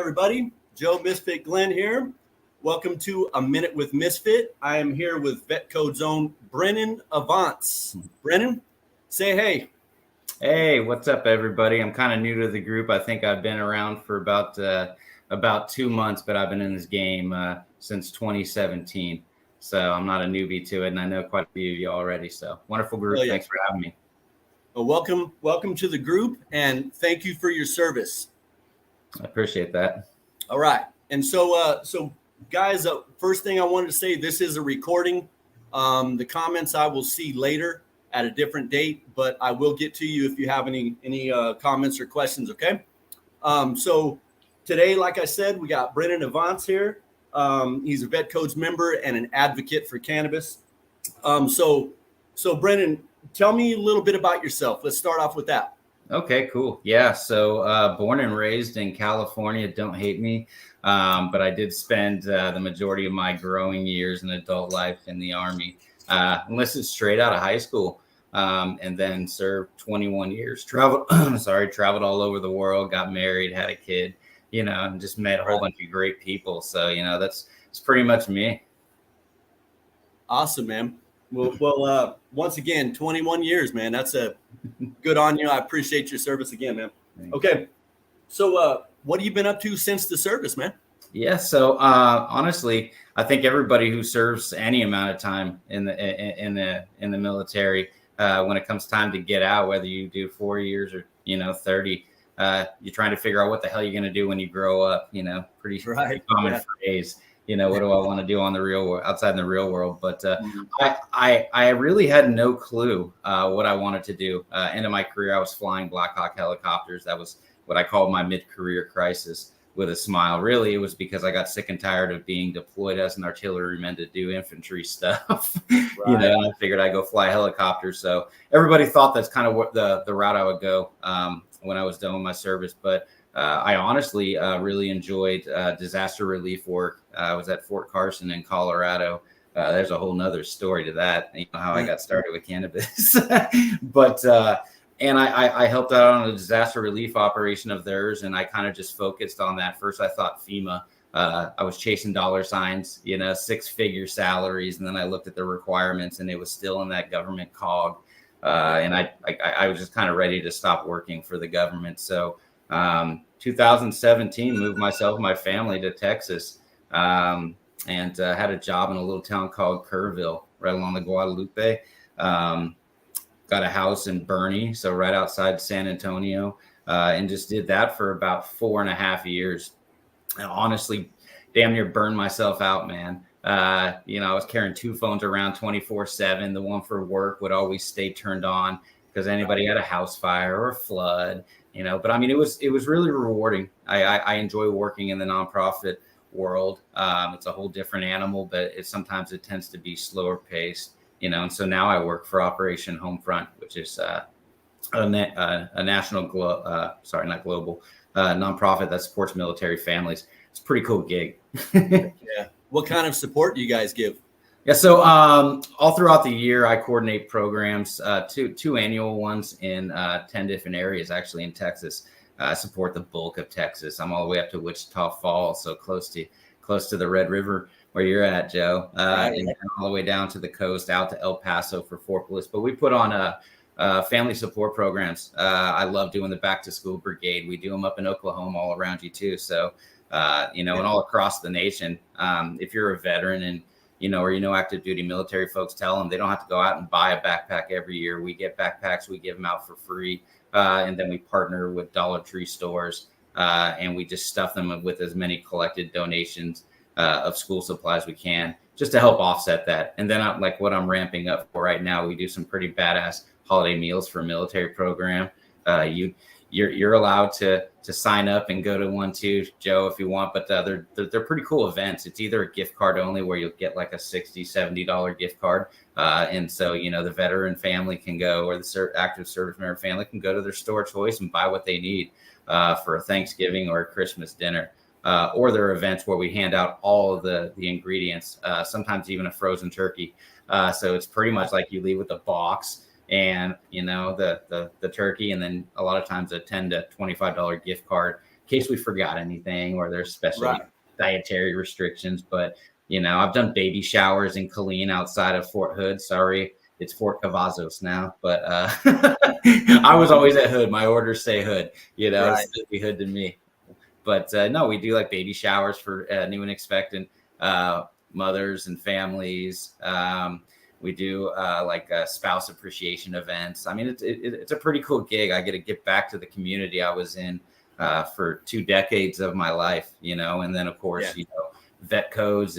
everybody. Joe Misfit Glenn here. Welcome to A Minute with Misfit. I am here with Vetcodes' own Brennon Avants. Brennon, say hey. Hey, what's up, everybody? I'm kind of new to the group. I think I've been around for about 2 months, but I've been in this game since 2017. So I'm not a newbie to it, and I know quite a few of you already. So wonderful group. Yeah. Thanks for having me. Well, welcome to the group, and thank you for your service. I appreciate that. All right. And so guys, first thing I wanted to say, this is a recording. The comments I will see later at a different date, but I will get to you if you have any comments or questions, okay? So today, like I said, we got Brennon Avants here. He's a Vetcodes member and an advocate for cannabis. So Brennon, tell me a little bit about yourself. Let's start off with that. Okay, cool. Yeah, so born and raised in California, don't hate me, but I did spend the majority of my growing years in adult life in the Army, enlisted straight out of high school, and then served 21 years, traveled all over the world, got married, had a kid, and just met a whole bunch of great people. So, it's pretty much me. Awesome, man. Well, once again, 21 years, man. That's a good on you. I appreciate your service again, man. Thanks. Okay. So what have you been up to since the service, man? Yeah. So honestly, I think everybody who serves any amount of time in the military, when it comes time to get out, whether you do 4 years or 30, you're trying to figure out what the hell you're going to do when you grow up. Pretty common phrase. What do I want to do on the real world, outside in the real world? But I really had no clue what I wanted to do. End of my career, I was flying Black Hawk helicopters. That was what I called my mid-career crisis with a smile. Really, it was because I got sick and tired of being deployed as an artilleryman to do infantry stuff. I figured I'd go fly helicopters. So everybody thought that's kind of what the route I would go when I was done with my service. But I honestly really enjoyed disaster relief work. I was at Fort Carson in Colorado. There's a whole nother story to that, how I got started with cannabis. But and I helped out on a disaster relief operation of theirs, and I kind of just focused on that. First, I thought FEMA. I was chasing dollar signs, 6-figure salaries, and then I looked at the requirements, and it was still in that government cog. And I was just kind of ready to stop working for the government. So 2017, moved myself and my family to Texas, and had a job in a little town called Kerrville, right along the Guadalupe. Got a house in Bernie, so right outside San Antonio, and just did that for about 4.5 years. And honestly, damn near burned myself out, man. I was carrying 2 phones around 24/7. The one for work would always stay turned on because anybody had a house fire or a flood. But I mean, it was really rewarding. I enjoy working in the nonprofit world. It's a whole different animal, but sometimes it tends to be slower paced, and so now I work for Operation Homefront, which is a national, nonprofit that supports military families. It's a pretty cool gig. Yeah. What kind of support do you guys give? Yeah, so all throughout the year, I coordinate programs, two annual ones in 10 different areas, actually in Texas. I support the bulk of Texas. I'm all the way up to Wichita Falls, so close to the Red River where you're at, Joe, and all the way down to the coast, out to El Paso for Fort Bliss. But we put on family support programs. I love doing the Back to School Brigade. We do them up in Oklahoma, all around you too. So, and all across the nation. If you're a veteran and or active duty military folks, tell them they don't have to go out and buy a backpack every year. We get backpacks, we give them out for free. And then we partner with Dollar Tree stores and we just stuff them with as many collected donations of school supplies we can, just to help offset that. And then like what I'm ramping up for right now, we do some pretty badass holiday meals for a military program. You're allowed to sign up and go to one too, Joe, if you want, but they're pretty cool events. It's either a gift card only where you'll get like a $60-$70 gift card. And so, the veteran family can go, or the active service member family can go to their store of choice and buy what they need for a Thanksgiving or a Christmas dinner. Or there are events where we hand out all of the ingredients, sometimes even a frozen turkey. So it's pretty much like you leave with a box and the turkey, and then a lot of times a $10 to $25 gift card case we forgot anything or there's special Right. dietary restrictions. But, I've done baby showers in Killeen outside of Fort Hood. Sorry, it's Fort Cavazos now. But I was always at Hood. My orders say Hood, Right. it's Hood to me. But no, we do like baby showers for new and expectant mothers and families. We do like spouse appreciation events. I mean, it's a pretty cool gig. I get to get back to the community I was in for 2 decades of my life, and then of course, Vetcodes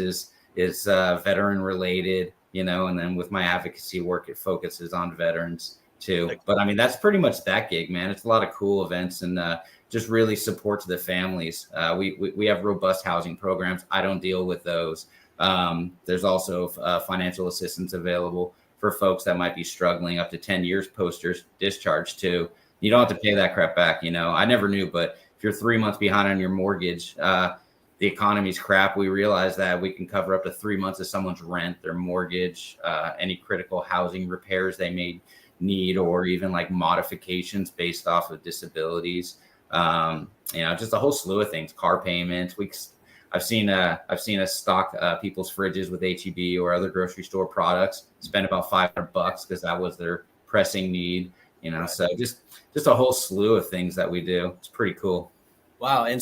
is veteran related, and then with my advocacy work, it focuses on veterans too. But I mean, that's pretty much that gig, man. It's a lot of cool events and just really supports the families. We have robust housing programs. I don't deal with those. There's also financial assistance available for folks that might be struggling up to 10 years post discharge too. You don't have to pay that crap back. I never knew, but if you're 3 months behind on your mortgage, the economy's crap. We realize that we can cover up to 3 months of someone's rent, their mortgage, any critical housing repairs they may need, or even like modifications based off of disabilities. Just a whole slew of things, car payments. I've seen us stock people's fridges with HEB or other grocery store products, spend about $500 because that was their pressing need, right. So just a whole slew of things that we do. It's pretty cool. Wow. And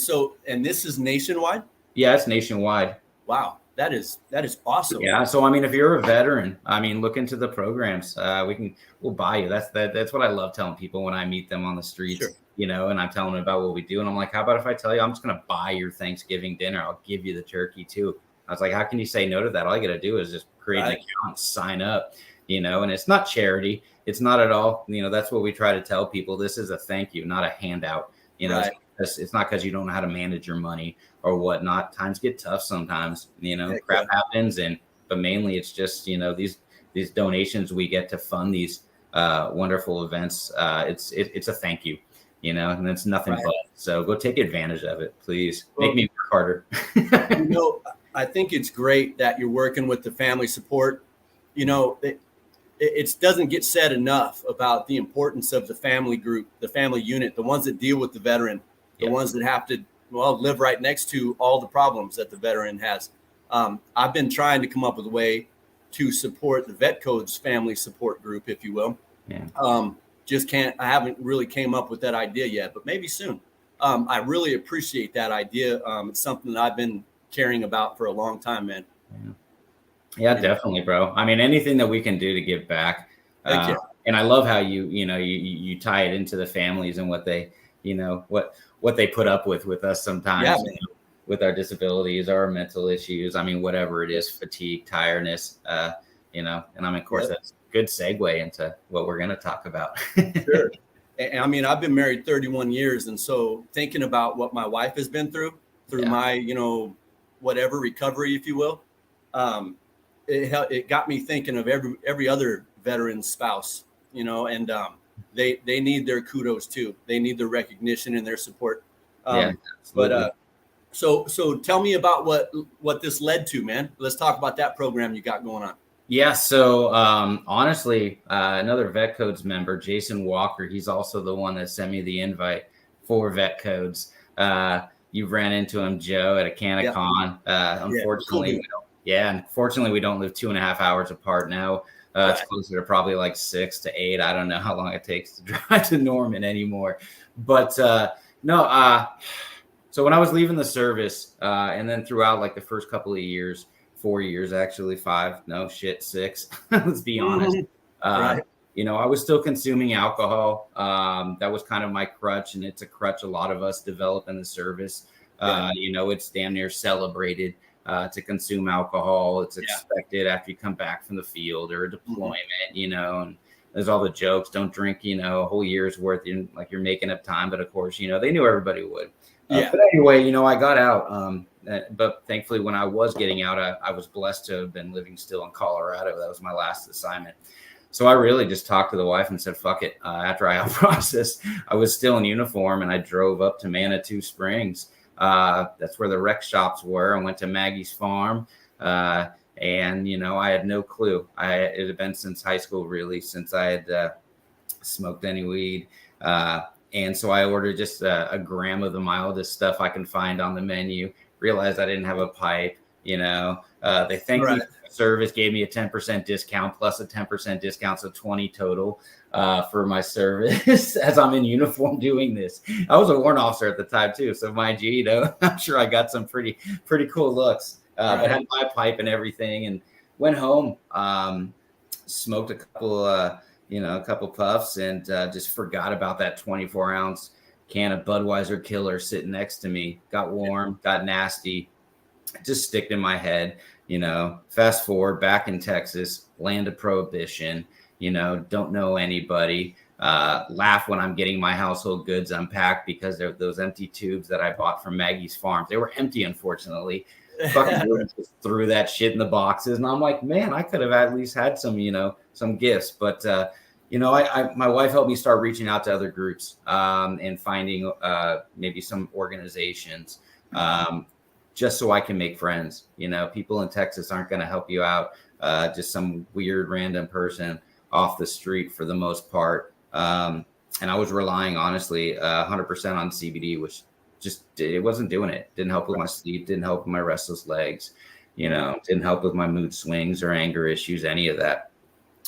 this is nationwide? Yeah, it's nationwide. Wow. That is awesome. Yeah. So, I mean, if you're a veteran, look into the programs. We'll buy you. That's what I love telling people when I meet them on the streets, sure. And I'm telling them about what we do. And I'm like, how about if I tell you, I'm just going to buy your Thanksgiving dinner. I'll give you the turkey too. I was like, how can you say no to that? All you got to do is just create an account, sign up, and it's not charity. It's not at all. That's what we try to tell people. This is a thank you, not a handout. Right. It's not because you don't know how to manage your money or whatnot. Times get tough sometimes, crap happens. But mainly it's just, these donations we get to fund these wonderful events. It's a thank you, and it's nothing but. So go take advantage of it, please. Make me work harder. I think it's great that you're working with the family support. It doesn't get said enough about the importance of the family group, the family unit, the ones that deal with the veteran, the ones that have to, live right next to all the problems that the veteran has. I've been trying to come up with a way to support the Vetcodes family support group, if you will. Yeah. I haven't really came up with that idea yet, but maybe soon. I really appreciate that idea. It's something that I've been caring about for a long time, man. Yeah, definitely, bro. I mean, anything that we can do to give back. Thank you. And I love how you tie it into the families and what they, what they put up with us sometimes, with our disabilities, our mental issues. I mean, whatever it is, fatigue, tiredness, and of course, that's a good segue into what we're going to talk about. Sure. And I mean, I've been married 31 years. And so thinking about what my wife has been through my, whatever recovery, if you will, it got me thinking of every other veteran's spouse, and they need their kudos too. They need their recognition and their support. But so tell me about what this led to, man. Let's talk about that program you got going on. Yeah. So honestly, another Vetcodes member, Jason Walker, he's also the one that sent me the invite for Vetcodes. You ran into him, Joe, at a CannaCon. Unfortunately, unfortunately, we don't live 2.5 hours apart now. It's closer to probably like 6 to 8. I don't know how long it takes to drive to Norman anymore. But so when I was leaving the service, and then throughout like the first couple of years, 4 years, actually 5, 6, let's be honest. I was still consuming alcohol. That was kind of my crutch, and it's a crutch a lot of us develop in the service. It's damn near celebrated to consume alcohol. It's expected after you come back from the field or a deployment, and there's all the jokes, don't drink, a whole year's worth, like you're making up time. But of course, they knew everybody would. But anyway, I got out. But thankfully, when I was getting out, I was blessed to have been living still in Colorado. That was my last assignment. So I really just talked to the wife and said, fuck it. After I out-processed, I was still in uniform, and I drove up to Manitou Springs. That's where the rec shops were. I went to Maggie's farm, and I had no clue. It had been since high school, really, since I had smoked any weed. And so I ordered just a gram of the mildest stuff I can find on the menu. Realized I didn't have a pipe. They thanked me for the service, gave me a 10% discount plus a 10% discount, so 20 total for my service as I'm in uniform doing this. I was a warrant officer at the time too, so mind you, I'm sure I got some pretty cool looks. But had my pipe and everything, and went home, smoked a couple puffs, and just forgot about that 24-ounce can of Budweiser Killer sitting next to me. Got warm, got nasty, just sticked in my head. Fast forward back in Texas, land of prohibition, don't know anybody, laugh when I'm getting my household goods unpacked because they're those empty tubes that I bought from Maggie's Farms. They were empty, unfortunately. Fucking just threw that shit in the boxes, and I'm like, man, I could have at least had some, some gifts. But my wife helped me start reaching out to other groups and finding maybe some organizations just so I can make friends. People in Texas aren't going to help you out. Just some weird random person off the street for the most part. And I was relying honestly 100% on CBD, which it wasn't doing it. Didn't help with my sleep, didn't help with my restless legs, didn't help with my mood swings or anger issues, any of that.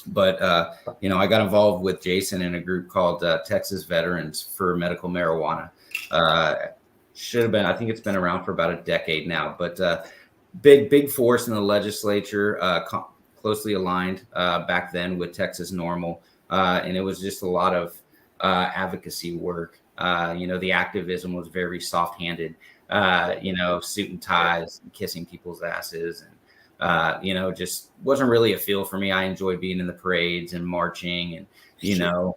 But, I got involved with Jason in a group called Texas Veterans for Medical Marijuana. Should have been, I think it's been around for about a decade now, but big force in the legislature, closely aligned back then with Texas Normal. And it was just a lot of advocacy work. The activism was very soft-handed, suit and ties, and kissing people's asses. And, just wasn't really a feel for me. I enjoyed being in the parades and marching and,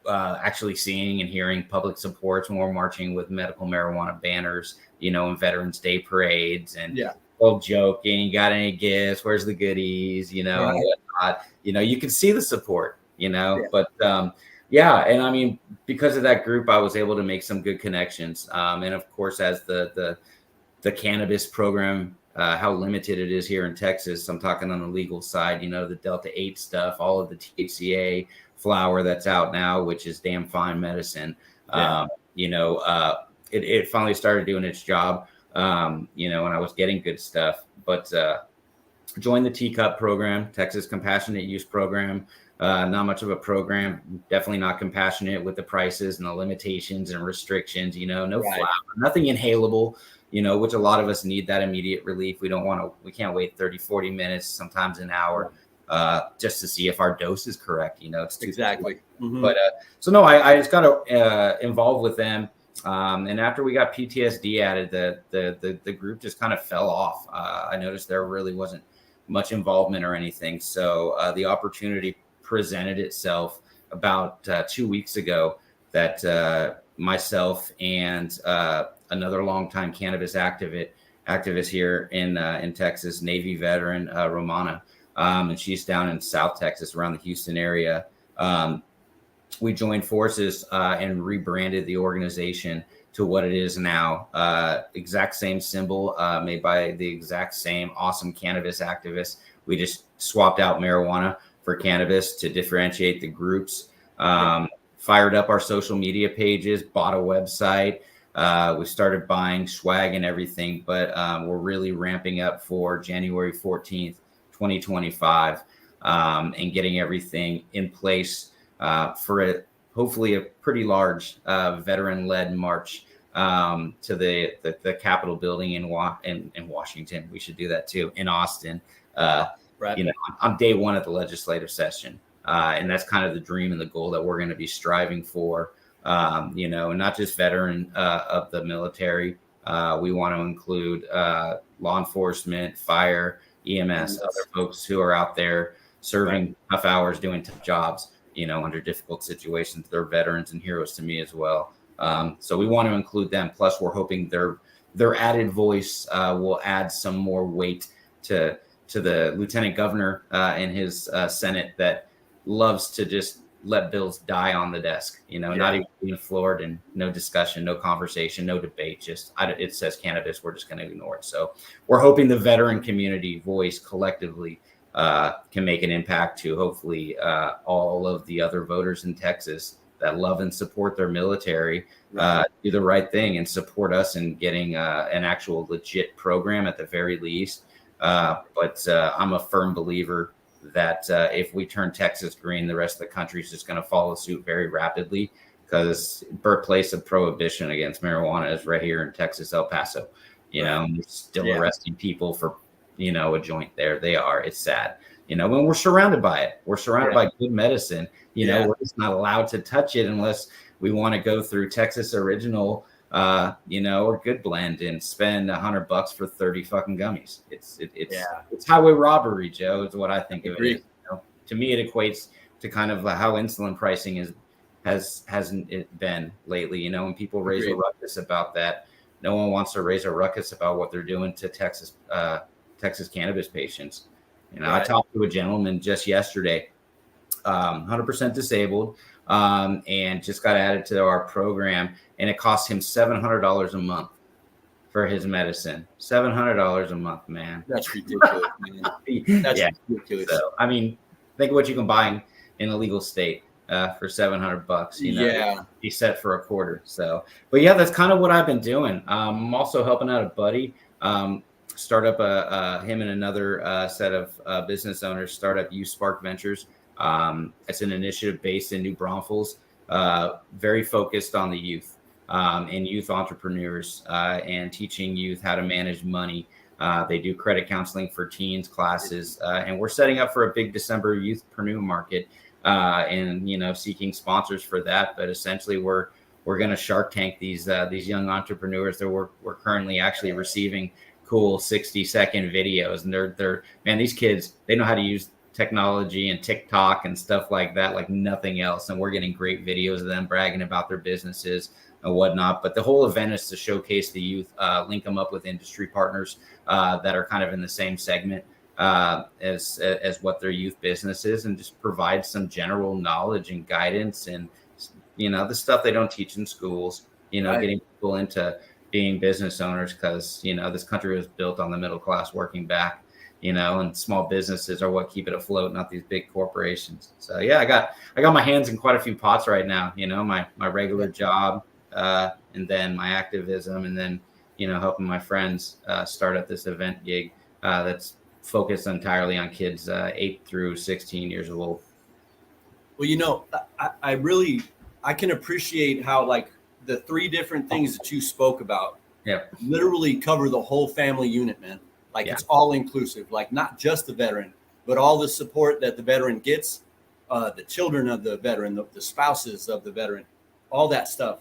actually seeing and hearing public supports when we're marching with medical marijuana banners, and Veterans Day parades and joking, you got any gifts, where's the goodies, and whatnot. You can see the support, but and I mean, because of that group, I was able to make some good connections. And of course, as the cannabis program, how limited it is here in Texas, I'm talking on the legal side, the Delta 8 stuff, all of the THCA flower that's out now, which is damn fine medicine. It finally started doing its job, and I was getting good stuff, but joined the Teacup program, Texas Compassionate Use Program. Not much of a program, definitely not compassionate with the prices and the limitations and restrictions, no flower, nothing inhalable, which a lot of us need that immediate relief. We can't wait 30, 40 minutes, sometimes an hour, just to see if our dose is correct. It's too exactly. Mm-hmm. But so no, I just got involved with them. And after we got PTSD added, the group just kind of fell off. I noticed there really wasn't much involvement or anything. So the opportunity presented itself about 2 weeks ago that myself and another longtime cannabis activist here in Texas, Navy veteran, Romana, and she's down in South Texas around the Houston area. We joined forces and rebranded the organization to what it is now. Exact same symbol made by the exact same awesome cannabis activists. We just swapped out marijuana for cannabis to differentiate the groups. Fired up our social media pages, bought a website. We started buying swag and everything, but we're really ramping up for January 14th, 2025, and getting everything in place for hopefully a pretty large veteran-led march to the Capitol building in Washington. We should do that too, in Austin, on day one of the legislative session. And that's kind of the dream and the goal that we're going to be striving for, and not just veteran of the military. We want to include law enforcement, fire, EMS, other folks who are out there serving tough hours, doing tough jobs, under difficult situations. They're veterans and heroes to me as well. So we want to include them. Plus, we're hoping their added voice will add some more weight to the lieutenant governor and his Senate that loves to just let bills die on the desk, not even being floored, and no discussion, no conversation, no debate. It says cannabis, we're just going to ignore it. So we're hoping the veteran community voice collectively can make an impact to hopefully all of the other voters in Texas that love and support their military, do the right thing and support us in getting an actual legit program at the very least. But I'm a firm believer that if we turn Texas green, the rest of the country is just going to follow suit very rapidly, because birthplace of prohibition against marijuana is right here in Texas, El Paso. And they're still arresting people for, a joint there. They are. It's sad. When we're surrounded by it, we're surrounded by good medicine. We're just not allowed to touch it unless we want to go through Texas Original, or Good Blend and spend $100 for 30 fucking gummies. It's highway robbery, Joe, is what I think of it. To me, it equates to kind of how insulin pricing hasn't it been lately. When people raise a ruckus about that, no one wants to raise a ruckus about what they're doing to Texas cannabis patients. I talked to a gentleman just yesterday, 100% disabled, and just got added to our program, and it cost him $700 a month for his medicine. $700 a month, man. That's ridiculous, man. That's ridiculous. So, think of what you can buy in a legal state for $700. Be set for a quarter. So, but that's kind of what I've been doing. I'm also helping out a buddy. Start up him and another set of business owners start up Youth Spark Ventures. It's an initiative based in New Braunfels, very focused on the youth and youth entrepreneurs and teaching youth how to manage money. They do credit counseling for teens classes, and we're setting up for a big December youthpreneur market and seeking sponsors for that. But essentially, we're going to Shark Tank these young entrepreneurs that we're currently actually receiving cool 60-second videos, and they're these kids, they know how to use technology and TikTok and stuff like that like nothing else, and we're getting great videos of them bragging about their businesses and whatnot. But the whole event is to showcase the youth, link them up with industry partners that are kind of in the same segment as what their youth business is, and just provide some general knowledge and guidance and the stuff they don't teach in schools, getting people into being business owners, because this country was built on the middle class working back, and small businesses are what keep it afloat, not these big corporations. So I got my hands in quite a few pots right now, my regular job, and then my activism, and then helping my friends start up this event gig that's focused entirely on kids 8 through 16 years old. Well, I can appreciate how the 3 different things that you spoke about literally cover the whole family unit, man. It's all inclusive, not just the veteran, but all the support that the veteran gets, the children of the veteran, the spouses of the veteran, all that stuff.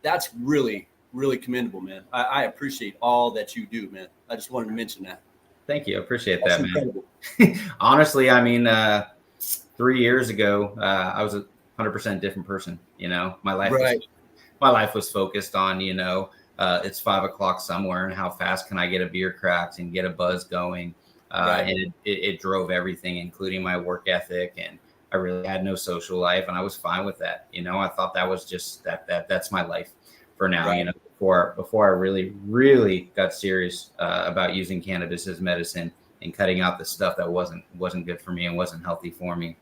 That's really, really commendable, man. I appreciate all that you do, man. I just wanted to mention that. Thank you. I appreciate that, man. Honestly, 3 years ago, I was a 100% different person. My life was focused on, it's 5 o'clock somewhere, and how fast can I get a beer cracked and get a buzz going? And it drove everything, including my work ethic. And I really had no social life, and I was fine with that. I thought that was just that's my life for now. Before I really, really got serious about using cannabis as medicine and cutting out the stuff that wasn't good for me and wasn't healthy for me,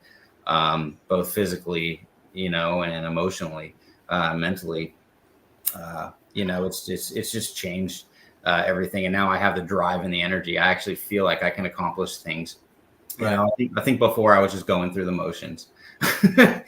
both physically, and emotionally, mentally. It's just changed everything. And now I have the drive and the energy. I actually feel like I can accomplish things. I think before I was just going through the motions. This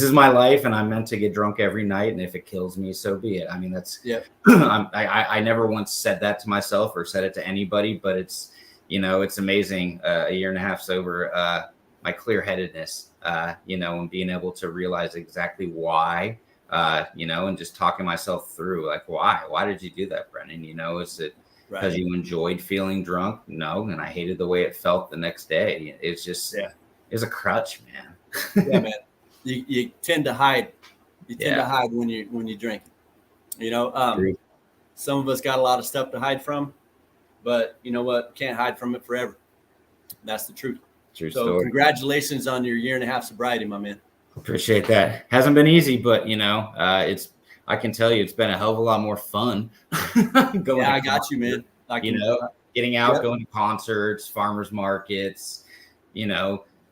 is my life, and I'm meant to get drunk every night. And if it kills me, so be it. That's I never once said that to myself or said it to anybody, but it's amazing. A year and a half sober, my clear-headedness, and being able to realize exactly why, and just talking myself through why did you do that, Brennan? Is it because you enjoyed feeling drunk? No. And I hated the way it felt the next day. It's just, it's a crutch, man. Yeah, man. You tend to hide. You tend to hide when you drink. Some of us got a lot of stuff to hide from, but you know what? Can't hide from it forever. That's the truth. True so story. Congratulations on your 1.5 year sobriety, my man. Appreciate that. Hasn't been easy, but I can tell you it's been a hell of a lot more fun. I got you, man. Getting out, going to concerts, farmers markets,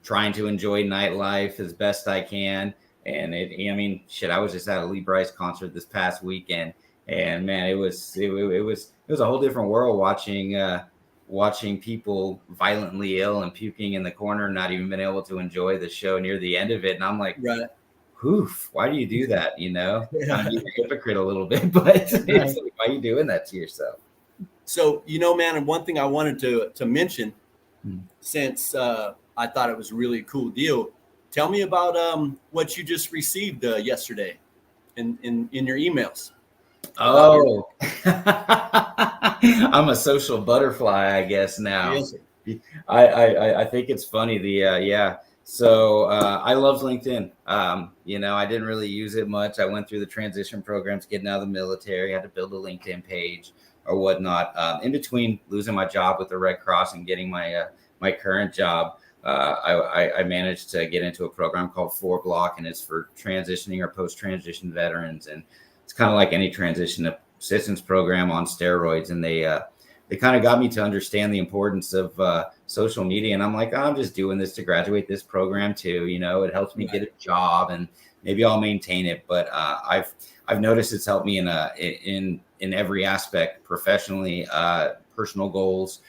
trying to enjoy nightlife as best I can. And I mean, shit, I was just at a Lee Brice concert this past weekend, and man, it was a whole different world watching people violently ill and puking in the corner, not even been able to enjoy the show near the end of it. And I'm like, Right. Oof, why do you do that? You know, Yeah. kind of be a hypocrite a little bit, but it's like, why are you doing that to yourself? So, man, and one thing I wanted to mention, since I thought it was a really cool deal, tell me about what you just received yesterday in your emails. Oh, I'm a social butterfly, I guess now. Yes. I think it's funny. So I love LinkedIn. I didn't really use it much. I went through the transition programs, getting out of the military, had to build a LinkedIn page or whatnot. In between losing my job with the Red Cross and getting my current job, I managed to get into a program called 4Block, and it's for transitioning or post-transition veterans. And it's kind of like any transition assistance program on steroids. And they kind of got me to understand the importance of social media. And I'm like, I'm just doing this to graduate this program too. It helps me get a job and maybe I'll maintain it. But I've noticed it's helped me in every aspect, professionally, personal goals,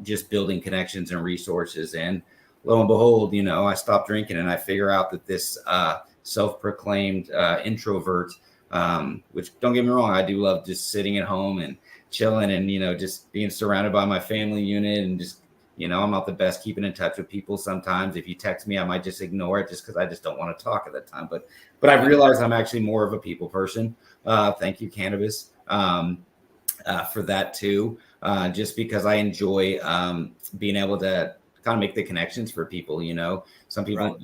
just building connections and resources. And lo and behold, I stopped drinking and I figure out that this self-proclaimed introvert, which don't get me wrong, I do love just sitting at home and chilling and, just being surrounded by my family unit and just, I'm not the best keeping in touch with people. Sometimes if you text me, I might just ignore it just because I just don't want to talk at that time. But I've realized I'm actually more of a people person. Thank you, cannabis, for that too. Just because I enjoy being able to kind of make the connections for people. Some people,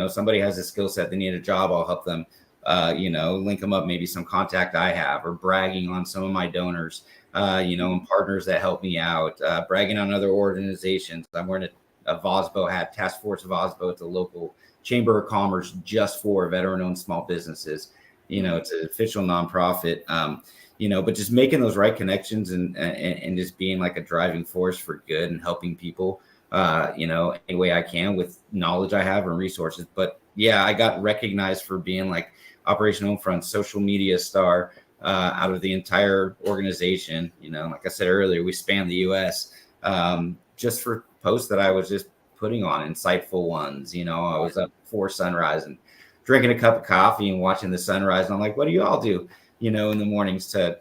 somebody has a skill set, they need a job, I'll help them. Link them up, maybe some contact I have, or bragging on some of my donors, and partners that help me out, bragging on other organizations. I'm wearing a VOSBO hat, Task Force VOSBO. It's a local chamber of commerce just for veteran-owned small businesses. It's an official nonprofit, but just making those right connections and just being like a driving force for good and helping people, any way I can with knowledge I have and resources. But yeah, I got recognized for being like Operation Homefront social media star out of the entire organization. Like I said earlier, we span the U.S. Just for posts that I was just putting on, insightful ones. I was up before sunrise and drinking a cup of coffee and watching the sunrise. And I'm like, what do you all do, in the mornings to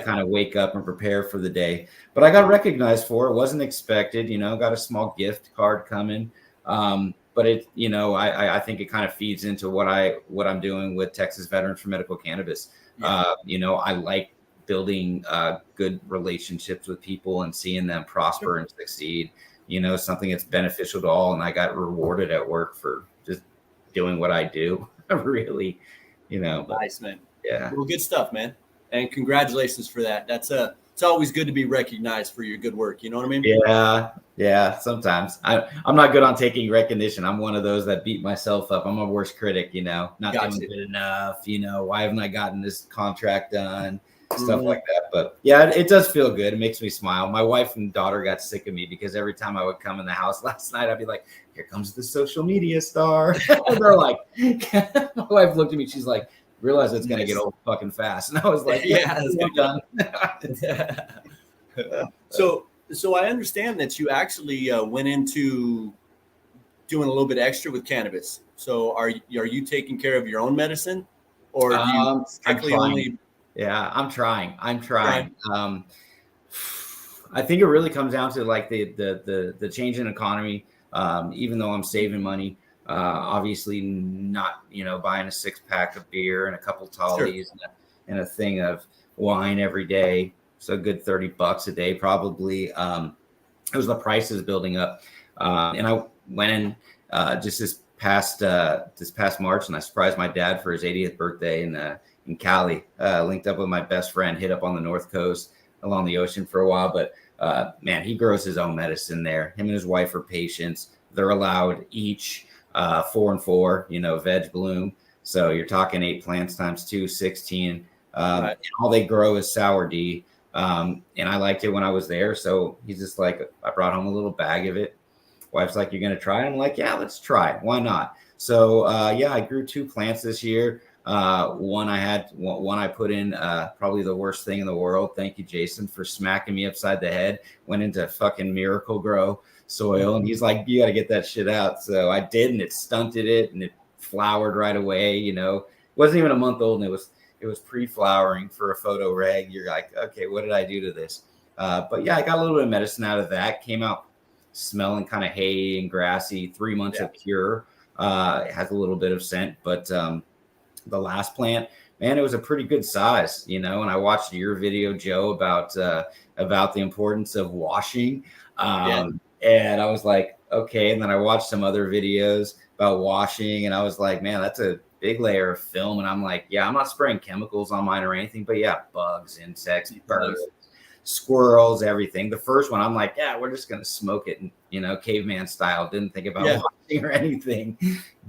kind of wake up and prepare for the day? But I got recognized for it. Wasn't expected, got a small gift card coming. But it, I think it kind of feeds into what I'm doing with Texas Veterans for Medical Cannabis. Yeah. I like building good relationships with people and seeing them prosper and succeed. Something that's beneficial to all. And I got rewarded at work for just doing what I do. Really, Nice, man. Yeah. Well, good stuff, man. And congratulations for that. It's always good to be recognized for your good work. You know what I mean? Yeah. Sometimes I'm not good on taking recognition. I'm one of those that beat myself up. I'm a worst critic, not doing good enough. Why haven't I gotten this contract done? Stuff like that. But yeah, it does feel good. It makes me smile. My wife and daughter got sick of me because every time I would come in the house last night, I'd be like, here comes the social media star. And they're like, my wife looked at me. She's like, realize it's going to get old fucking fast. And I was like, yeah, done. So I understand that you actually went into doing a little bit extra with cannabis. So are you taking care of your own medicine, or do you strictly only? Yeah, I'm trying. I think it really comes down to like the change in economy. Even though I'm saving money, obviously not, buying a 6-pack of beer and a couple Tollies and a thing of wine every day. So a good $30 a day, probably. It was the prices building up. And I went in just this past March, and I surprised my dad for his 80th birthday in Cali. Linked up with my best friend, hit up on the North Coast along the ocean for a while. But man, he grows his own medicine there. Him and his wife are patients. They're allowed each 4 and 4, veg bloom. So you're talking 8 plants times 2, 16. And all they grow is sour D. And I liked it when I was there. So he's just like, I brought home a little bag of it. Wife's like, "You're gonna try?" I'm like, "Yeah, let's try it. Why not?" So yeah, I grew 2 plants this year. One I put in probably the worst thing in the world. Thank you, Jason, for smacking me upside the head. Went into fucking Miracle Grow soil, and he's like, "You got to get that shit out." So I did, and it stunted it, and it flowered right away. It wasn't even a month old, and it was pre-flowering for a photo reg. You're like, okay, what did I do to this? But yeah, I got a little bit of medicine out of that. Came out smelling kind of hay and grassy. 3 months of cure. It has a little bit of scent, but the last plant, man, it was a pretty good size, and I watched your video, Joe, about the importance of washing. And I was like, okay. And then I watched some other videos about washing, and I was like, man, that's a big layer of film. And I'm like, yeah, I'm not spraying chemicals on mine or anything, but yeah, bugs, insects, birds, squirrels, everything. The first one, I'm like, yeah, we're just gonna smoke it, and caveman style. Didn't think about washing or anything.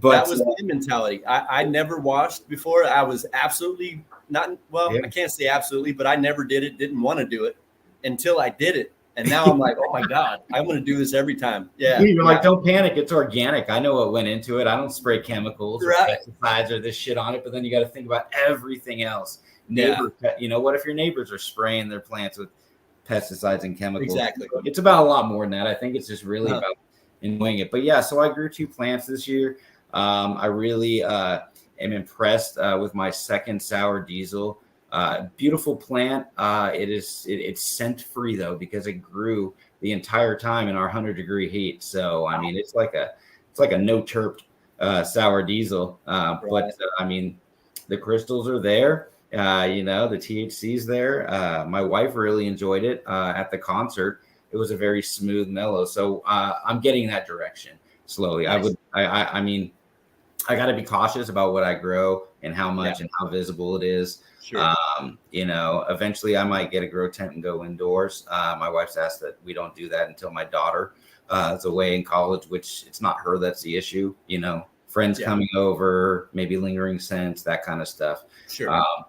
But that was my mentality. I never washed before. I was absolutely not. Well, I can't say absolutely, but I never did it. Didn't want to do it until I did it. And now I'm like, oh my God, I'm going to do this every time. Yeah. You're like, don't panic. It's organic. I know what went into it. I don't spray chemicals or pesticides or this shit on it. But then you got to think about everything else. What if your neighbors are spraying their plants with pesticides and chemicals? Exactly. It's about a lot more than that. I think it's just really about enjoying it. But yeah, so I grew 2 plants this year. I really am impressed with my second sour diesel. Beautiful plant. It's scent free though, because it grew the entire time in our 100-degree heat. So I mean, it's like a no terp sour diesel. But I mean, the crystals are there. The THC's there. My wife really enjoyed it at the concert. It was a very smooth mellow. So I'm getting that direction slowly. Nice. I mean, I got to be cautious about what I grow and how much and how visible it is. Sure. Eventually I might get a grow tent and go indoors. My wife's asked that we don't do that until my daughter is away in college, which it's not her that's the issue. Friends coming over, maybe lingering scents, that kind of stuff. Sure. I'm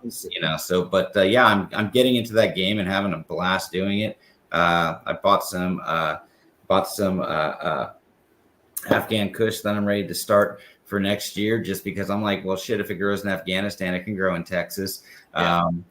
getting into that game and having a blast doing it. I bought some Afghan Kush that I'm ready to start for next year, just because I'm like, well, shit, if it grows in Afghanistan, it can grow in Texas. And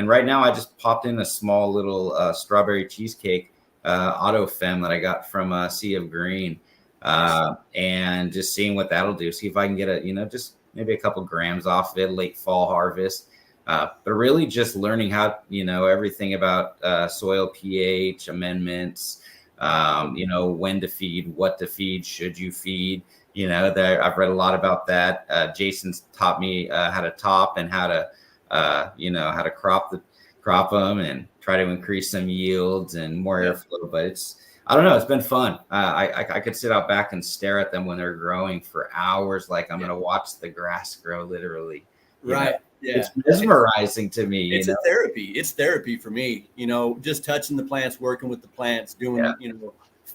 right now I just popped in a small little strawberry cheesecake auto fem that I got from Sea of Green, and just seeing what that'll do. See if I can get just maybe a couple grams off of it, late fall harvest. But really just learning how, everything about soil pH amendments, when to feed, what to feed, should you feed. I've read a lot about that. Jason's taught me how to top and how to crop them and try to increase some yields and more airflow. But I don't know. It's been fun. I could sit out back and stare at them when they're growing for hours. Like I'm going to watch the grass grow, literally. Right. Yeah. It's mesmerizing to me. It's a therapy. It's therapy for me, just touching the plants, working with the plants, doing,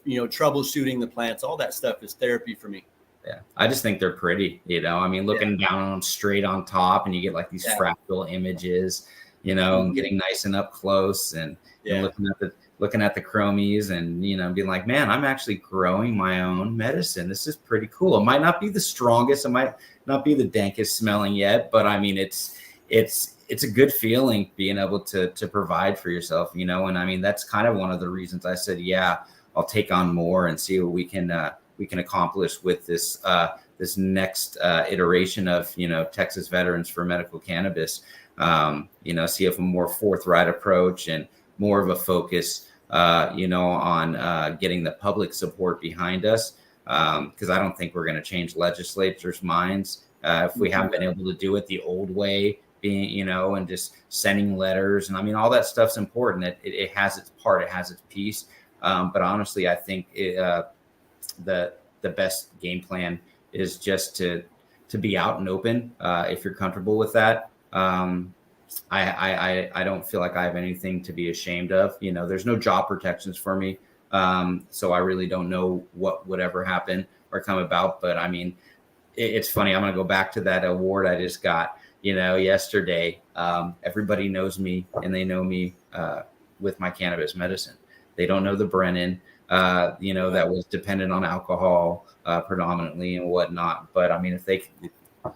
troubleshooting the plants, all that stuff is therapy for me. Yeah, I just think they're pretty, I mean, looking down on them straight on top, and you get like these fractal images, and getting nice and up close, and looking at the chromies, and being like, man, I'm actually growing my own medicine. This is pretty cool. It might not be the strongest, it might not be the dankest smelling yet, but I mean, it's a good feeling being able to provide for yourself, and I mean, that's kind of one of the reasons I said, yeah, I'll take on more and see what we can accomplish with this next iteration of Texas Veterans for Medical Cannabis. See if a more forthright approach and more of a focus on getting the public support behind us, because I don't think we're going to change legislators' minds if we haven't been able to do it the old way, being and just sending letters, and I mean all that stuff's important. It has its part, it has its piece, but honestly I think the best game plan is just to be out and open. If you're comfortable with that, I don't feel like I have anything to be ashamed of. There's no job protections for me, so I really don't know what would ever happen or come about. But I mean, it's funny. I'm gonna go back to that award I just got yesterday. Everybody knows me, and they know me with my cannabis medicine. They don't know the Brennon. that was dependent on alcohol predominantly and whatnot. But I mean,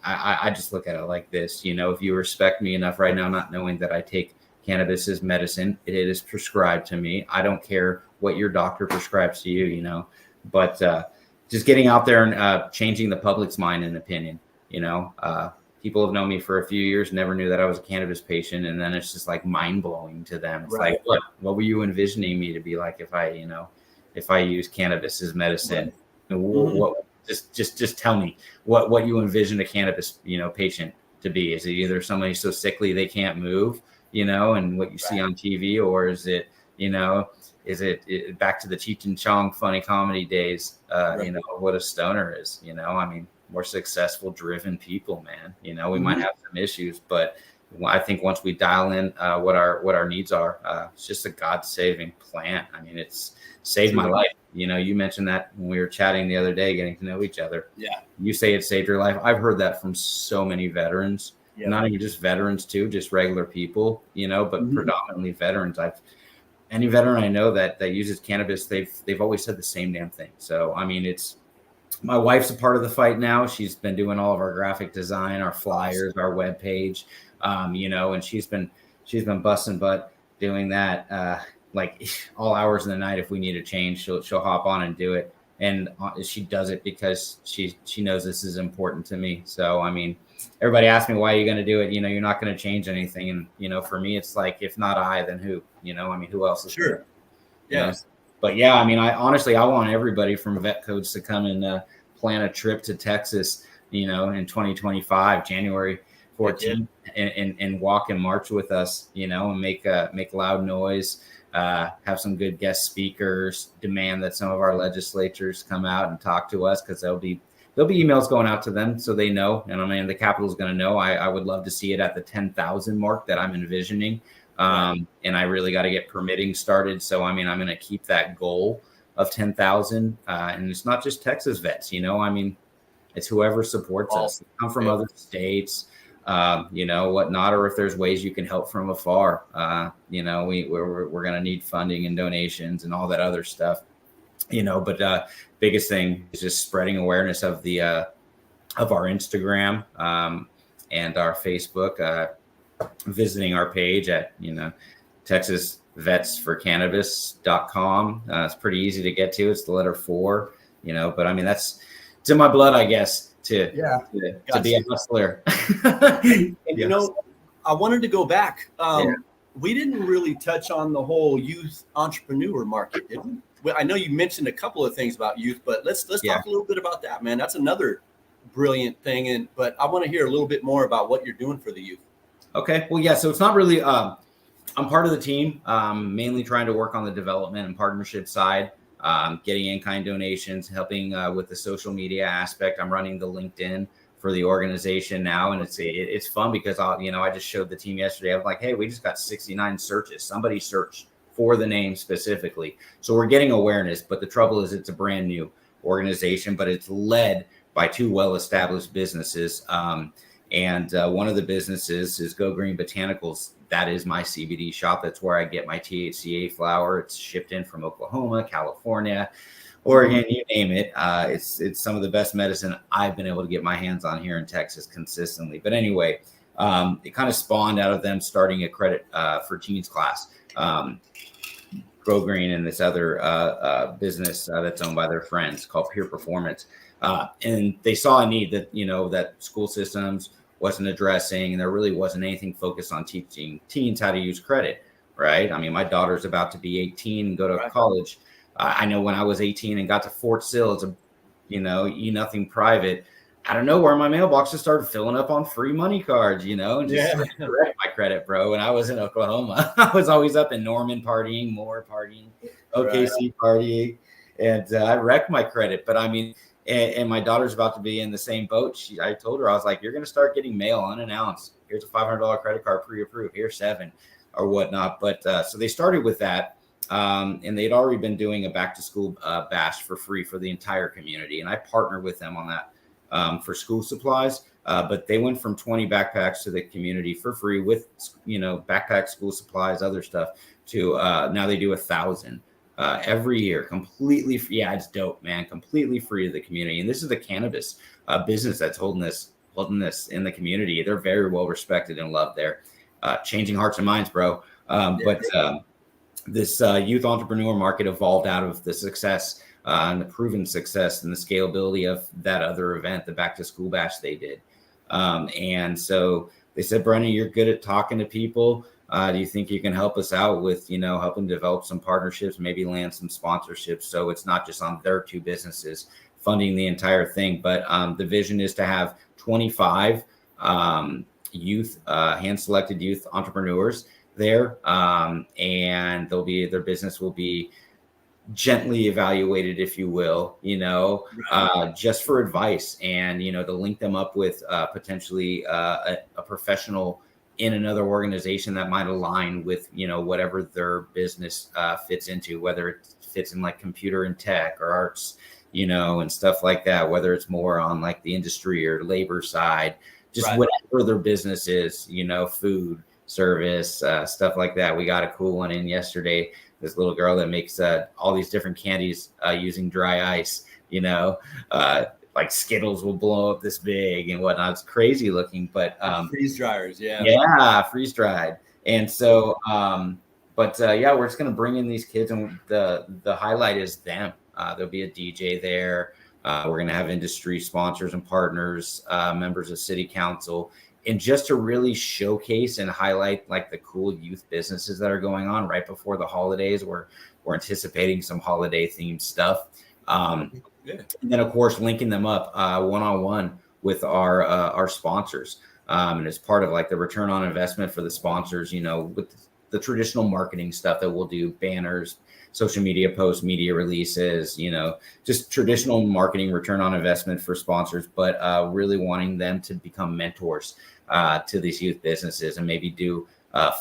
I just look at it like this, if you respect me enough right now, not knowing that I take cannabis as medicine, it is prescribed to me. I don't care what your doctor prescribes to you, but just getting out there and changing the public's mind and opinion, people have known me for a few years, never knew that I was a cannabis patient. And then it's just like mind blowing to them. It's like, what were you envisioning me to be like if I use cannabis as medicine? What, just tell me what you envision a cannabis, patient to be. Is it either somebody so sickly they can't move, and what you see on TV, or is it, is it back to the Cheech and Chong funny comedy days, what a stoner is, I mean, more successful, driven people, man. We might have some issues, but I think once we dial in what our needs are, it's just a God-saving plant. I mean, it's saved my life. You mentioned that when we were chatting the other day, getting to know each other. Yeah. You say it saved your life. I've heard that from so many veterans, not even just veterans too, just regular people, but predominantly veterans. Any veteran I know that uses cannabis, they've always said the same damn thing. So, I mean, my wife's a part of the fight now. She's been doing all of our graphic design, our flyers, our webpage, and she's been busting butt doing that, like all hours of the night. If we need a change, she'll hop on and do it. And she does it because she knows this is important to me. So, I mean, everybody asks me, why are you going to do it? You're not going to change anything. And, for me, it's like, if not I, then who, I mean, who else is sure. Yeah. But yeah, I mean, I want everybody from Vetcodes to come and plan a trip to Texas, in 2025, January 14th, and walk and march with us, and make loud noise, have some good guest speakers, demand that some of our legislators come out and talk to us, because there'll be emails going out to them so they know. And I mean, the Capitol's going to know. I would love to see it at the 10,000 mark that I'm envisioning. And I really got to get permitting started. So, I mean, I'm going to keep that goal of 10,000. And it's not just Texas vets, I mean, it's whoever supports us. They come from other states, whatnot, or if there's ways you can help from afar, we're going to need funding and donations and all that other stuff, but biggest thing is just spreading awareness of of our Instagram, and our Facebook, visiting our page at, TexasVetsForCannabis.com. It's pretty easy to get to. It's the letter 4, but I mean, it's in my blood, I guess, to be a hustler. And, I wanted to go back. We didn't really touch on the whole youth entrepreneur market, did we? Well, I know you mentioned a couple of things about youth, but let's talk a little bit about that, man. That's another brilliant thing. But I want to hear a little bit more about what you're doing for the youth. Okay. Well, yeah. So it's not really, I'm part of the team, mainly trying to work on the development and partnership side, getting in-kind donations, helping with the social media aspect. I'm running the LinkedIn for the organization now. And it's fun because I just showed the team yesterday. I was like, hey, we just got 69 searches. Somebody searched for the name specifically. So we're getting awareness, but the trouble is it's a brand new organization, but it's led by 2 well-established businesses. And one of the businesses is Go Green Botanicals. That is my CBD shop. That's where I get my THCA flower. It's shipped in from Oklahoma, California, Oregon, you name it. It's some of the best medicine I've been able to get my hands on here in Texas consistently. But anyway, it kind of spawned out of them starting a credit for teens class. Go Green and this other business that's owned by their friends called Peer Performance. And they saw a need that, that school systems wasn't addressing, and there really wasn't anything focused on teaching teens how to use credit, right? I mean, my daughter's about to be 18 and go to college. I know when I was 18 and got to Fort Sill, it's nothing private. Out of nowhere, my mailbox just started filling up on free money cards, and just wrecked my credit, bro. When I was in Oklahoma, I was always up in Norman partying, OKC partying, and I wrecked my credit. But I mean, and my daughter's about to be in the same boat. I told her, I was like, you're going to start getting mail unannounced. Here's a $500 credit card pre-approved. Here's 7 or whatnot. But so they started with that. And they'd already been doing a back to school bash for free for the entire community. And I partnered with them on that for school supplies. But they went from 20 backpacks to the community for free with, backpack, school supplies, other stuff to now they do 1,000 every year, completely free. Yeah, it's dope, man. Completely free to the community. And this is the cannabis business that's holding this in the community. They're very well respected and loved there. Changing hearts and minds, bro. This youth entrepreneur market evolved out of the success and the proven success and the scalability of that other event, the back to school bash they did. And so they said, Brennan, you're good at talking to people. Do you think you can help us out with, helping develop some partnerships, maybe land some sponsorships? So it's not just on their two businesses funding the entire thing, but the vision is to have 25 youth, hand-selected youth entrepreneurs there, and their business will be gently evaluated, if you will, just for advice, and to link them up with potentially a professional in another organization that might align with whatever their business fits into, whether it fits in like computer and tech or arts, and stuff like that, whether it's more on like the industry or labor side, just whatever their business is, food service, stuff like that. We got a cool one in yesterday. This little girl that makes all these different candies using dry ice, like Skittles will blow up this big and whatnot. It's crazy looking, but freeze dryers, freeze dried. And so we're just gonna bring in these kids, and the highlight is them. There'll be a DJ there. We're gonna have industry sponsors and partners, members of city council, and just to really showcase and highlight like the cool youth businesses that are going on right before the holidays. We're anticipating some holiday themed stuff. And then of course, linking them up one-on-one with our sponsors. And as part of like the return on investment for the sponsors, with the traditional marketing stuff that we'll do, banners, social media posts, media releases, just traditional marketing return on investment for sponsors, but really wanting them to become mentors to these youth businesses and maybe do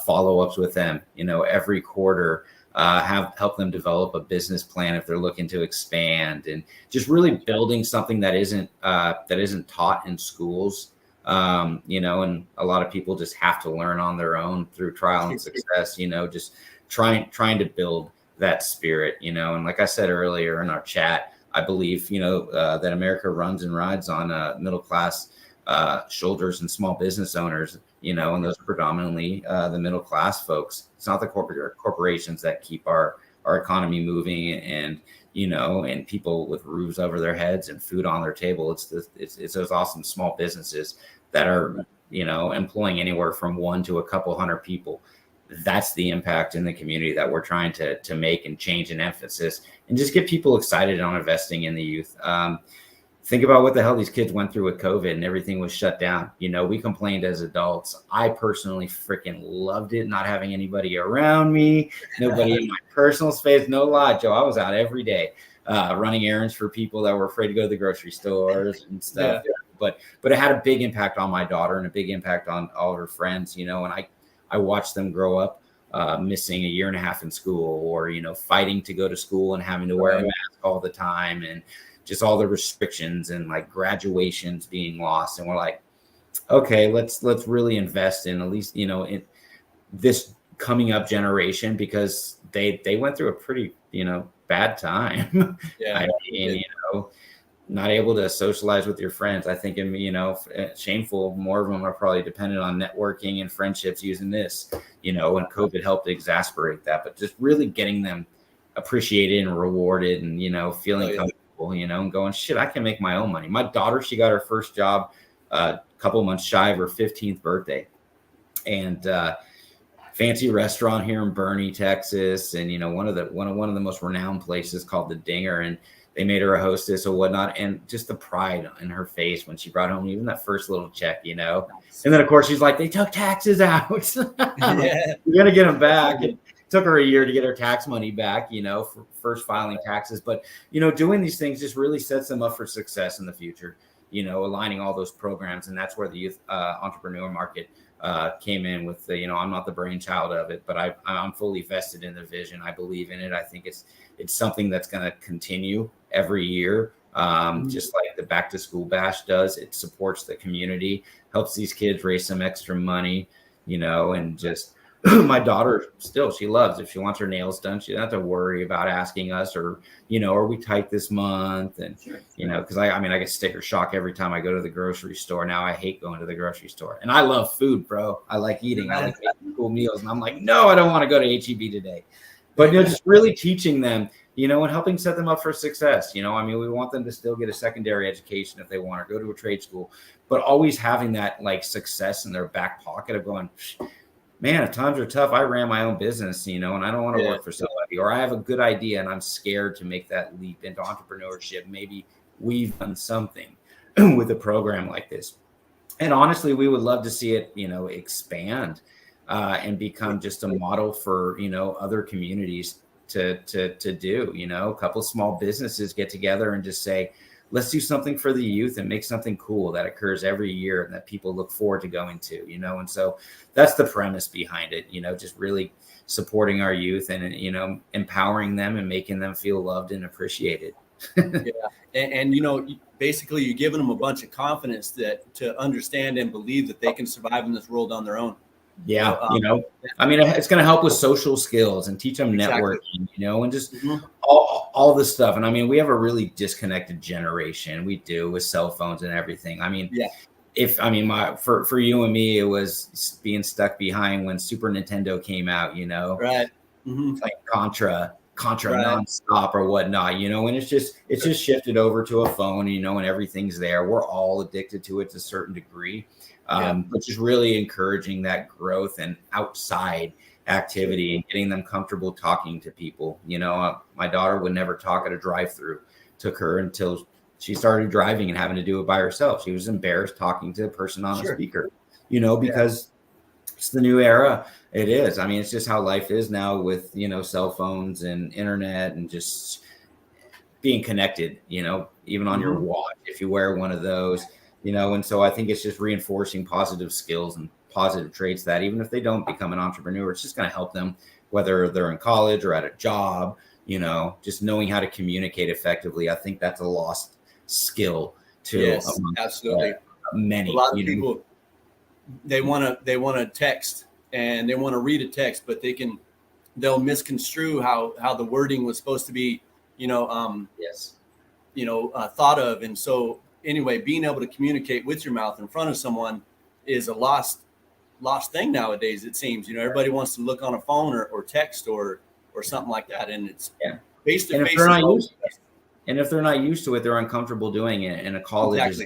follow-ups with them, every quarter, help them develop a business plan if they're looking to expand, and just really building something that isn't taught in schools, and a lot of people just have to learn on their own through trial and success, just trying to build that spirit, and like I said earlier in our chat, I believe, that America runs and rides on middle-class shoulders and small business owners, and those are predominantly the middle-class folks. It's not the corporations that keep our economy moving and people with roofs over their heads and food on their table. It's those awesome small businesses that are, employing anywhere from 1 to a couple hundred people. That's the impact in the community that we're trying to make and change and emphasis, and just get people excited on investing in the youth. Think about what the hell these kids went through with COVID and everything was shut down. We complained as adults. I personally freaking loved it, not having anybody around me, nobody in my personal space. No lie, Joe, I was out every day running errands for people that were afraid to go to the grocery stores and stuff. Yeah. But it had a big impact on my daughter and a big impact on all of her friends, and I watched them grow up missing a year and a half in school, or, fighting to go to school and having to wear a mask all the time, and just all the restrictions and like graduations being lost. And we're like, okay, let's really invest in at least, in this coming up generation, because they went through a pretty, bad time. Yeah. Not able to socialize with your friends. I think, shameful. More of them are probably dependent on networking and friendships using this, and COVID helped exasperate that, but just really getting them appreciated and rewarded and, feeling comfortable, and going, shit, I can make my own money. My daughter, she got her first job a couple months shy of her 15th birthday, and fancy restaurant here in Boerne, Texas. And, one of the most renowned places called the Dinger, and they made her a hostess or whatnot, and just the pride in her face when she brought home even that first little check, And then of course she's like, they took taxes out. Yeah. You're gonna get them back. It took her a year to get her tax money back, for first filing taxes. But doing these things just really sets them up for success in the future. Aligning all those programs, and that's where the youth entrepreneur market came in with the, I'm not the brainchild of it, but I'm fully vested in the vision. I believe in it. I think it's something that's going to continue every year. Just like the back to school bash does. It supports the community, helps these kids raise some extra money, and just my daughter still, she loves, if she wants her nails done, she doesn't have to worry about asking us, or, are we tight this month? And, because I get sticker shock every time I go to the grocery store. Now I hate going to the grocery store, and I love food, bro. I like eating. I like making cool meals. And I'm like, no, I don't want to go to HEB today. But, just really teaching them, and helping set them up for success. We want them to still get a secondary education if they want, to go to a trade school, but always having that like success in their back pocket of going, man, if times are tough, I ran my own business, and I don't want to work for somebody, or I have a good idea and I'm scared to make that leap into entrepreneurship. Maybe we've done something with a program like this. And honestly, we would love to see it, expand and become just a model for, other communities to do. A couple of small businesses get together and just say, let's do something for the youth and make something cool that occurs every year and that people look forward to going to, and so that's the premise behind it, just really supporting our youth and, empowering them and making them feel loved and appreciated. And basically you're giving them a bunch of confidence to understand and believe that they can survive in this world on their own. Yeah. It's going to help with social skills and teach them networking, and just all this stuff. And we have a really disconnected generation. We do, with cell phones and everything. For you and me, it was being stuck behind when Super Nintendo came out, right. Like Contra nonstop or whatnot, and it's just shifted over to a phone, and everything's there. We're all addicted to it to a certain degree. But just really encouraging that growth and outside activity and getting them comfortable talking to people. My daughter would never talk at a drive-through. Took her until she started driving and having to do it by herself. She was embarrassed talking to a person on a speaker, because it's the new era. It is. It's just how life is now with, cell phones and internet and just being connected, even on your watch, if you wear one of those. And so I think it's just reinforcing positive skills and positive traits that even if they don't become an entrepreneur, it's just going to help them, whether they're in college or at a job, just knowing how to communicate effectively. I think that's a lost skill to absolutely. Many. A lot of people, they want to text and they want to read a text, but they'll misconstrue how the wording was supposed to be, thought of. And so anyway, being able to communicate with your mouth in front of someone is a lost thing nowadays. It seems, everybody wants to look on a phone or text or something like that. And it's face to face. And if they're not used to it, they're uncomfortable doing it. And a college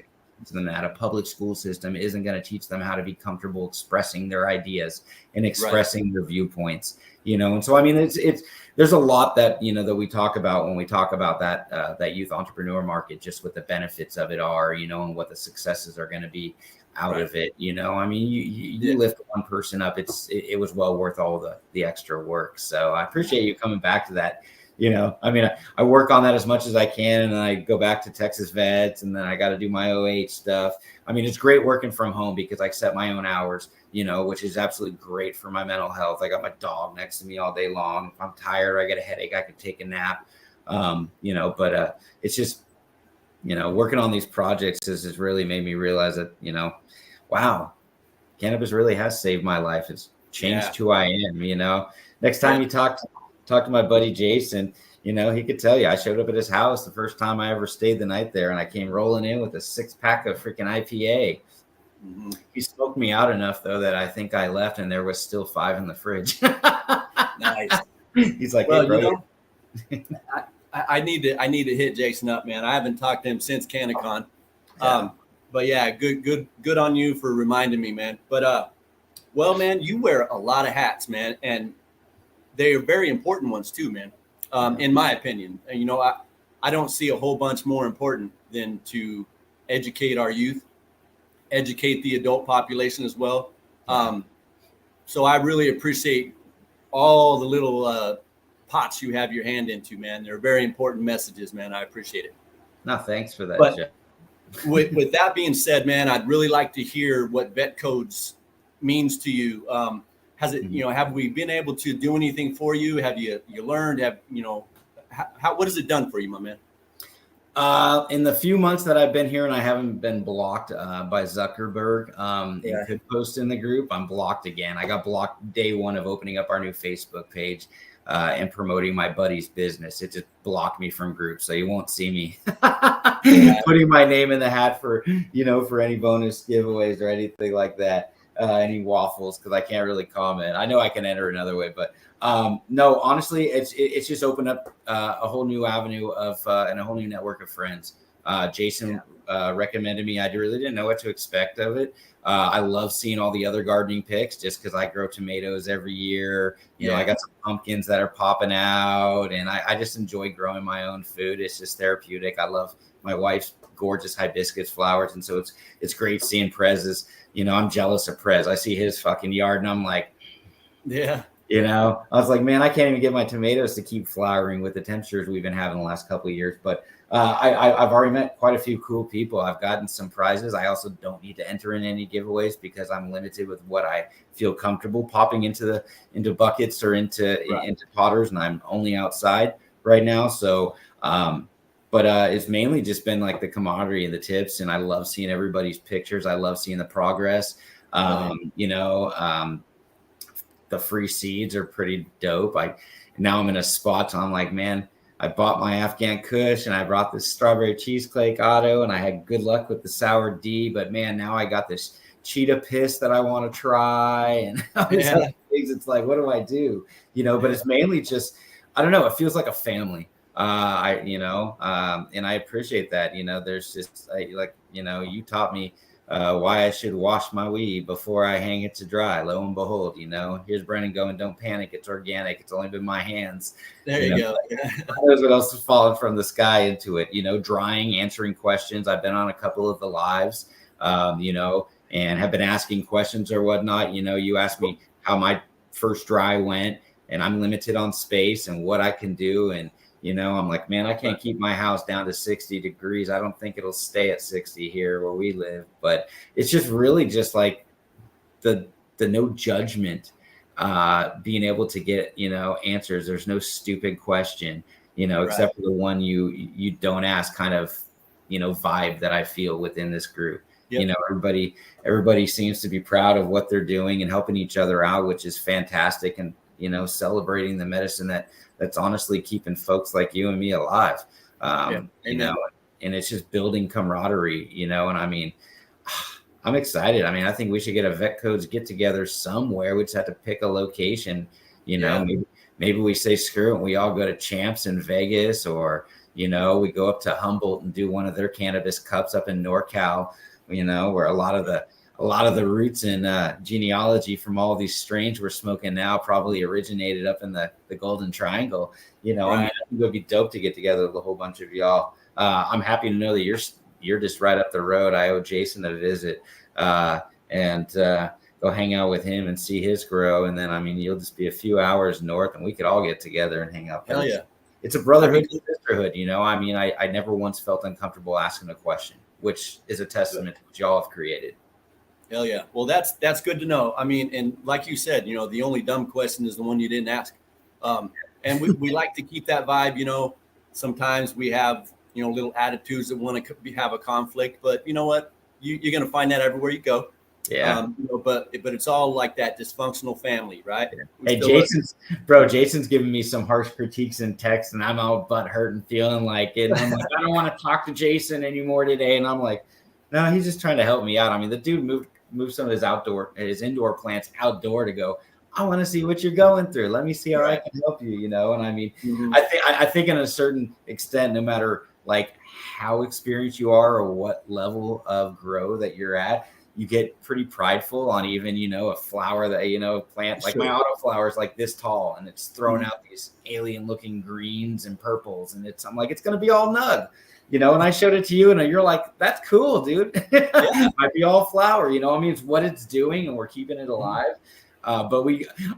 than that, a public school system isn't going to teach them how to be comfortable expressing their ideas and expressing their viewpoints, And so, it's there's a lot that, that we talk about when we talk about that youth entrepreneur market, just what the benefits of it are, and what the successes are going to be out of it. You lift one person up. It was well worth all the extra work. So I appreciate you coming back to that. I work on that as much as I can, and then I go back to Texas Vets, and then I got to do my OH stuff. It's great working from home because I set my own hours, which is absolutely great for my mental health. I got my dog next to me all day long. If I'm tired, I get a headache, I could take a nap. But it's just, working on these projects has really made me realize that, wow, cannabis really has saved my life. It's changed who I am. Next time you talk to my buddy Jason, he could tell you I showed up at his house the first time I ever stayed the night there, and I came rolling in with a 6-pack of freaking IPA. He smoked me out enough though that I think I left and there was still 5 in the fridge. Nice. He's like, well, hey, bro. I need to hit Jason up, man. I haven't talked to him since CannaCon. But yeah, good on you for reminding me, man. But well, man, you wear a lot of hats, man, and they are very important ones too, man. In my opinion, I don't see a whole bunch more important than to educate our youth, educate the adult population as well. So I really appreciate all the little pots you have your hand into, man. They're very important messages, man. I appreciate it. No, thanks for that, but Jeff. with that being said, man, I'd really like to hear what Vetcodes means to you. Has it, have we been able to do anything for you? Have you learned? What has it done for you, my man? In the few months that I've been here and I haven't been blocked by Zuckerberg and could post in the group, I'm blocked again. I got blocked day one of opening up our new Facebook page and promoting my buddy's business. It just blocked me from groups, so you won't see me putting my name in the hat for for any bonus giveaways or anything like that. Any waffles, because I can't really comment. I know I can enter another way, but no, honestly, it's just opened up a whole new avenue of and a whole new network of friends. Jason recommended me. I really didn't know what to expect of it. I love seeing all the other gardening picks just because I grow tomatoes every year. You know, I got some pumpkins that are popping out, and I just enjoy growing my own food. It's just therapeutic. I love my wife's gorgeous hibiscus flowers, and so it's great seeing Prez's. I'm jealous of Prez. I see his fucking yard, and I'm like, I was like, man, I can't even get my tomatoes to keep flowering with the temperatures we've been having the last couple of years. But I've already met quite a few cool people. I've gotten some prizes. I also don't need to enter in any giveaways because I'm limited with what I feel comfortable popping into buckets or into potters, and I'm only outside right now. So, but it's mainly just been like the camaraderie and the tips, and I love seeing everybody's pictures. I love seeing the progress. The free seeds are pretty dope. Now I'm in a spot, so I'm like, man, I bought my Afghan Kush and I brought this strawberry cheesecake auto, and I had good luck with the sour D. But man, now I got this cheetah piss that I want to try, and things. It's like, what do I do? But it's mainly just, I don't know. It feels like a family. And I appreciate that. There's just you taught me why I should wash my weed before I hang it to dry. Lo and behold, here's Brennon going, don't panic. It's organic. It's only been my hands. There you go. Who knows what else is falling from the sky into it, drying, answering questions. I've been on a couple of the lives, and have been asking questions or whatnot. You asked me how my first dry went, and I'm limited on space and what I can do. And, I'm like, man, I can't keep my house down to 60 degrees. I don't think it'll stay at 60 here where we live. But it's just really just like the no judgment, being able to get, answers. There's no stupid question, except for the one you don't ask kind of, vibe that I feel within this group. Yep. Everybody seems to be proud of what they're doing and helping each other out, which is fantastic. And, celebrating the medicine that's honestly keeping folks like you and me alive. And it's just building camaraderie, and I mean, I'm excited. I mean, I think we should get a Vetcodes get together somewhere. We just have to pick a location, maybe we say screw it and we all go to Champs in Vegas, or, we go up to Humboldt and do one of their cannabis cups up in NorCal, where a lot of the roots and genealogy from all these strains we're smoking now probably originated up in the Golden Triangle. I mean, I think it would be dope to get together with a whole bunch of y'all. I'm happy to know that you're just right up the road. I owe Jason a visit and go hang out with him and see his grow. And then, I mean, you'll just be a few hours north and we could all get together and hang out. Hell yeah. It's a brotherhood and sisterhood, I mean, I never once felt uncomfortable asking a question, which is a testament to what y'all have created. Hell yeah. Well, that's good to know. I mean, and like you said, the only dumb question is the one you didn't ask. And we like to keep that vibe, sometimes we have, little attitudes that want to have a conflict, but you know what? You're going to find that everywhere you go. Yeah. But it's all like that dysfunctional family, right? Hey, Jason's giving me some harsh critiques in text, and I'm all butthurt and feeling like it. And I'm like, I don't want to talk to Jason anymore today. And I'm like, no, he's just trying to help me out. I mean, the dude moved some of his indoor plants outdoor to go, I want to see what you're going through. Let me see how I can help you, And I mean, I think in a certain extent, no matter like how experienced you are or what level of grow that you're at, you get pretty prideful on even, a flower that, plant like my autoflower is like this tall and it's throwing out these alien looking greens and purples. And I'm like, it's going to be all nug. And I showed it to you and you're like, that's cool, dude. Might be all flower, I mean, it's what it's doing and we're keeping it alive. But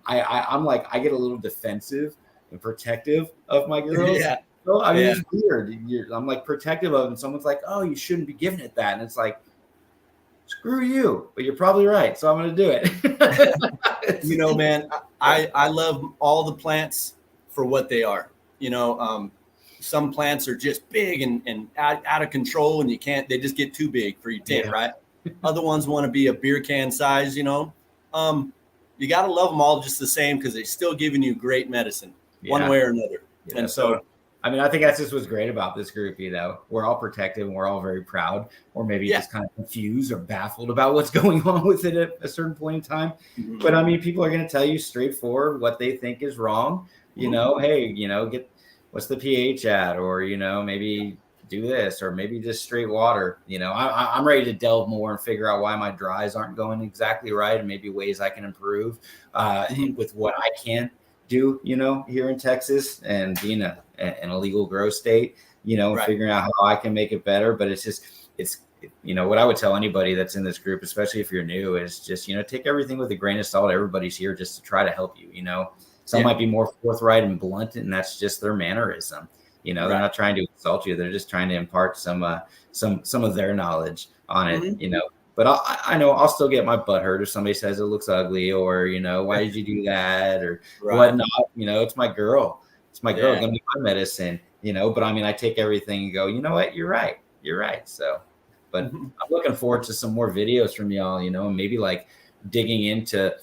I'm like, I get a little defensive and protective of my girls. Yeah. So, I mean, it's weird. I'm like protective of them. Someone's like, oh, you shouldn't be giving it that. And it's like, screw you, but you're probably right. So I'm going to do it. Man, I love all the plants for what they are, some plants are just big and out of control, and they just get too big for your tent, right? Other ones want to be a beer can size, you know. You got to love them all just the same, because they're still giving you great medicine one way or another. Yeah. And so, I mean, I think that's just what's great about this group. You know, we're all protective and we're all very proud, or maybe just kind of confused or baffled about what's going on with it at a certain point in time. Mm-hmm. But I mean, people are going to tell you straightforward what they think is wrong. You know, hey, you know, what's the pH at, or, you know, maybe do this, or maybe just straight water. You know, I'm ready to delve more and figure out why my dries aren't going exactly right, and maybe ways I can improve with what I can do, you know, here in Texas, and being an illegal grow state, you know, figuring out how I can make it better. But it's you know, what I would tell anybody that's in this group, especially if you're new, is just, you know, take everything with a grain of salt. Everybody's here just to try to help you. You know, some might be more forthright and blunt, and that's just their mannerism. You know, they're not trying to insult you. They're just trying to impart some of their knowledge on it, you know. But I know I'll still get my butt hurt if somebody says it looks ugly, or, you know, why did you do that, or whatnot. You know, it's my girl. It's my girl. Gonna be my medicine, you know. But I mean, I take everything and go, you know what? You're right. So, but I'm looking forward to some more videos from y'all, you know, and maybe like digging into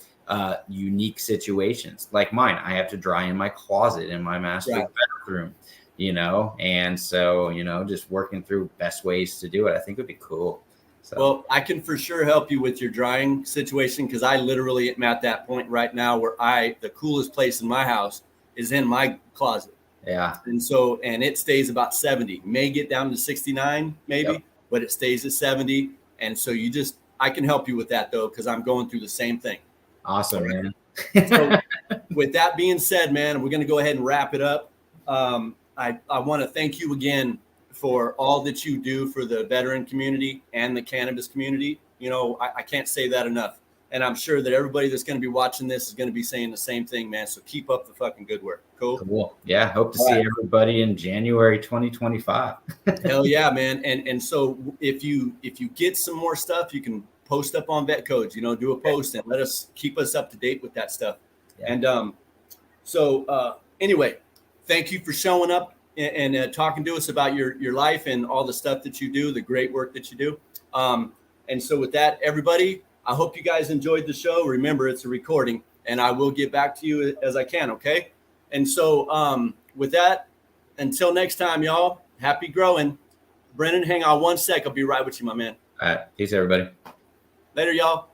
unique situations like mine. I have to dry in my closet in my master bathroom, you know, and so, you know, just working through best ways to do it, I think would be cool. So. Well, I can for sure help you with your drying situation, because I literally am at that point right now where the coolest place in my house is in my closet. Yeah. And so, and it stays about 70, may get down to 69 maybe, but it stays at 70. And so I can help you with that though, because I'm going through the same thing. Awesome, man. So with that being said, man, we're going to go ahead and wrap it up. I want to thank you again for all that you do for the veteran community and the cannabis community. You know, I can't say that enough. And I'm sure that everybody that's going to be watching this is going to be saying the same thing, man. So keep up the fucking good work. Cool. Yeah. Hope to see everybody in January 2025. Hell yeah, man. And so if you get some more stuff, you can post up on Vetcodes, you know, do a post and keep us up to date with that stuff. Yeah. And anyway, thank you for showing up and talking to us about your life and all the stuff that you do, the great work that you do. And so with that, everybody, I hope you guys enjoyed the show. Remember, it's a recording, and I will get back to you as I can, okay? And so with that, until next time, y'all, happy growing. Brennan, hang on one sec. I'll be right with you, my man. All right. Peace, everybody. Later, y'all.